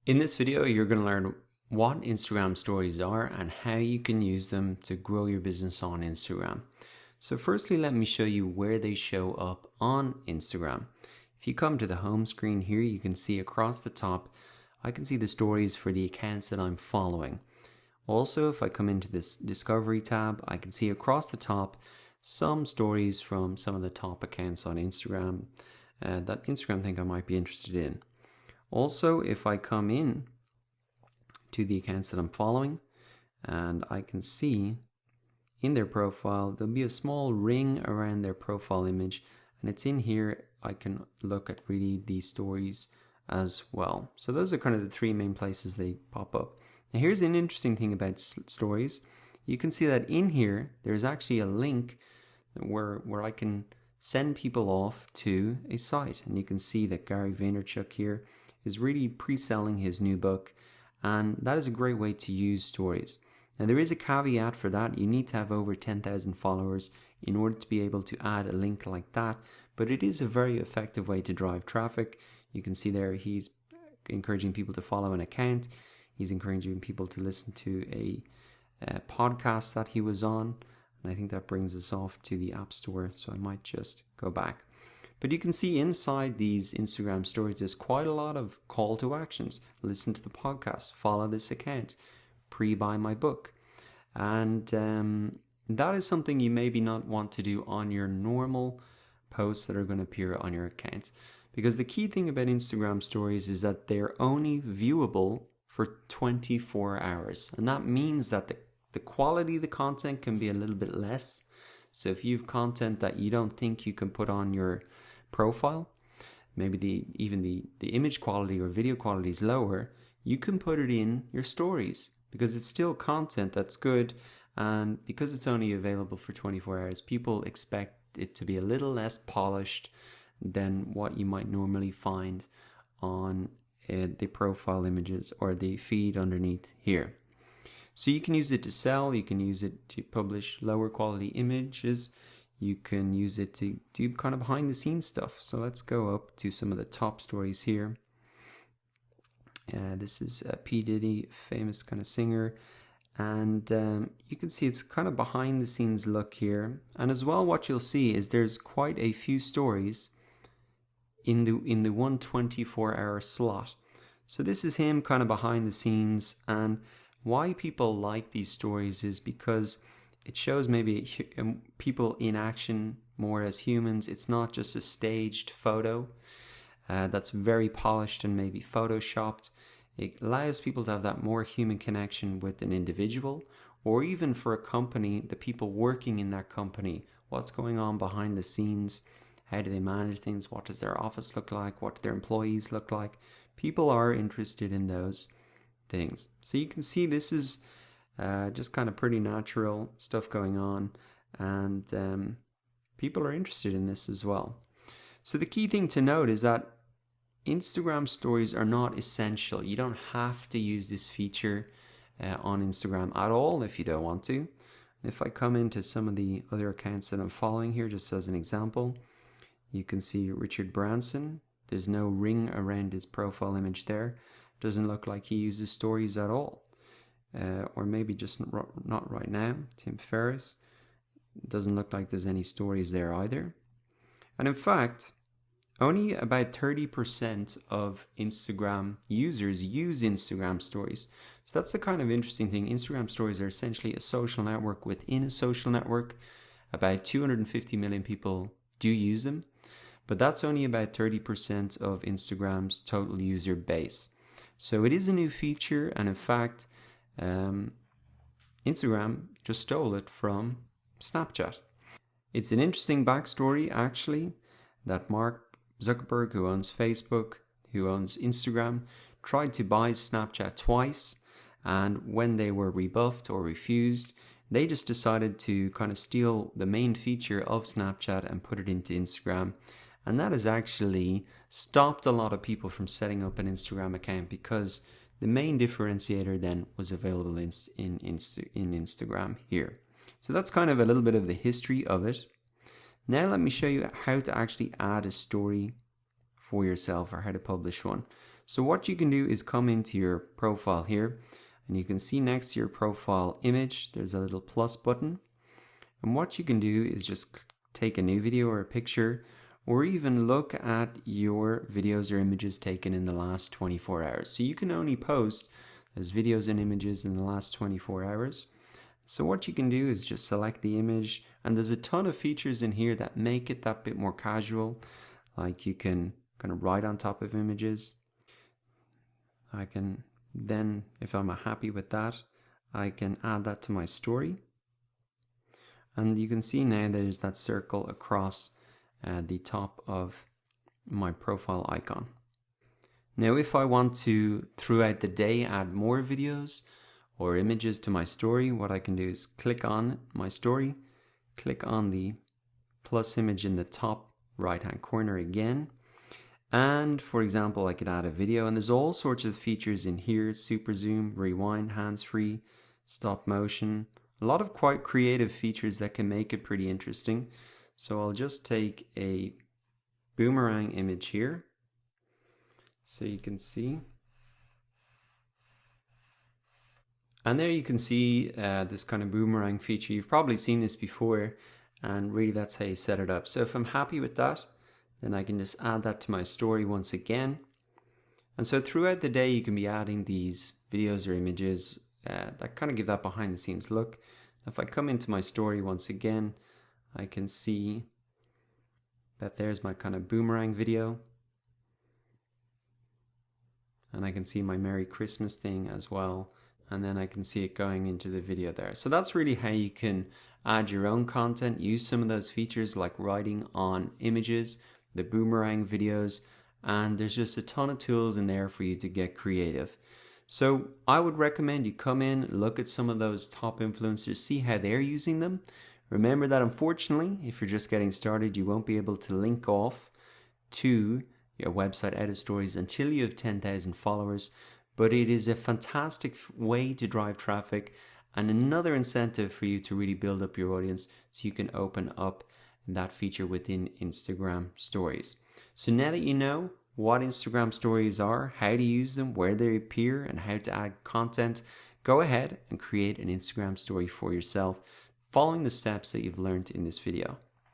In this video, you're going to learn what Instagram stories are and how you can use them to grow your business on Instagram. So firstly, let me show you where they show up on Instagram. If you come to the home screen here, you can see across the top, I can see the stories for the accounts that I'm following. Also, if I come into this Discovery tab, I can see across the top some stories from some of the top accounts on Instagram that Instagram think I might be interested in. Also, if I come in to the accounts that I'm following, and I can see in their profile, there'll be a small ring around their profile image, and it's in here. I can look at really these stories as well. So those are kind of the three main places they pop up. Now here's an interesting thing about stories. You can see that in here, there's actually a link where I can send people off to a site, and you can see that Gary Vaynerchuk here is really pre-selling his new book, and that is a great way to use stories. Now there is a caveat for that. You need to have over 10,000 followers in order to be able to add a link like that, but it is a very effective way to drive traffic. You can see there he's encouraging people to follow an account. He's encouraging people to listen to a podcast that he was on, and I think that brings us off to the App Store, so I might just go back. But you can see inside these Instagram stories, there's quite a lot of call to actions. Listen to the podcast, follow this account, pre-buy my book. And that is something you maybe not want to do on your normal posts that are going to appear on your account. Because the key thing about Instagram stories is that they're only viewable for 24 hours. And that means that the quality of the content can be a little bit less. So if you have content that you don't think you can put on your profile, maybe even the image quality or video quality is lower, you can put it in your stories because it's still content that's good, and because it's only available for 24 hours, people expect it to be a little less polished than what you might normally find on the profile images or the feed underneath here. So you can use it to sell, you can use it to publish lower quality images, you can use it to do kind of behind the scenes stuff. So let's go up to some of the top stories here. This is P. Diddy, famous kind of singer. And you can see it's kind of behind the scenes look here. And as well, what you'll see is there's quite a few stories in the 124-hour slot. So this is him kind of behind the scenes, and why people like these stories is because it shows maybe people in action more as humans. It's not just a staged photo that's very polished and maybe photoshopped. It allows people to have that more human connection with an individual, or even for a company, the people working in that company. What's going on behind the scenes? How do they manage things? What does their office look like? What do their employees look like? People are interested in those things. So you can see this is just kind of pretty natural stuff going on, and people are interested in this as well. So the key thing to note is that Instagram stories are not essential. You don't have to use this feature on Instagram at all if you don't want to. If I come into some of the other accounts that I'm following here, just as an example, you can see Richard Branson. There's no ring around his profile image there. Doesn't look like he uses stories at all. Or maybe just not right now. Tim Ferriss. Doesn't look like there's any stories there either. And in fact, only about 30% of Instagram users use Instagram stories. So that's the kind of interesting thing. Instagram stories are essentially a social network within a social network. About 250 million people do use them. But that's only about 30% of Instagram's total user base. So it is a new feature, and in fact, Instagram just stole it from Snapchat. It's an interesting backstory, actually, that Mark Zuckerberg, who owns Facebook, who owns Instagram, tried to buy Snapchat twice, and when they were rebuffed or refused, they just decided to kind of steal the main feature of Snapchat and put it into Instagram. And that has actually stopped a lot of people from setting up an Instagram account, because the main differentiator then was available in Instagram here. So that's kind of a little bit of the history of it. Now let me show you how to actually add a story for yourself, or how to publish one. So what you can do is come into your profile here, and you can see next to your profile image, there's a little plus button. And what you can do is just take a new video or a picture, or even look at your videos or images taken in the last 24 hours. So you can only post those videos and images in the last 24 hours. So what you can do is just select the image, and there's a ton of features in here that make it that bit more casual. Like you can kind of write on top of images. I can then, if I'm happy with that, I can add that to my story. And you can see now there's that circle across the top of my profile icon. Now if I want to, throughout the day, add more videos or images to my story, what I can do is click on my story, click on the plus image in the top right hand corner again. And for example, I could add a video, and there's all sorts of features in here: super zoom, rewind, hands-free, stop motion, a lot of quite creative features that can make it pretty interesting. So I'll just take a boomerang image here so you can see. And there you can see this kind of boomerang feature. You've probably seen this before, and really that's how you set it up. So if I'm happy with that, then I can just add that to my story once again. And so throughout the day, you can be adding these videos or images that kind of give that behind the scenes look. If I come into my story once again, I can see that there's my kind of boomerang video. And I can see my Merry Christmas thing as well. And then I can see it going into the video there. So that's really how you can add your own content, use some of those features like writing on images, the boomerang videos, and there's just a ton of tools in there for you to get creative. So I would recommend you come in, look at some of those top influencers, see how they're using them. Remember that unfortunately, if you're just getting started, you won't be able to link off to your website out of stories until you have 10,000 followers. But it is a fantastic way to drive traffic and another incentive for you to really build up your audience so you can open up that feature within Instagram stories. So now that you know what Instagram stories are, how to use them, where they appear, and how to add content, go ahead and create an Instagram story for yourself, following the steps that you've learned in this video.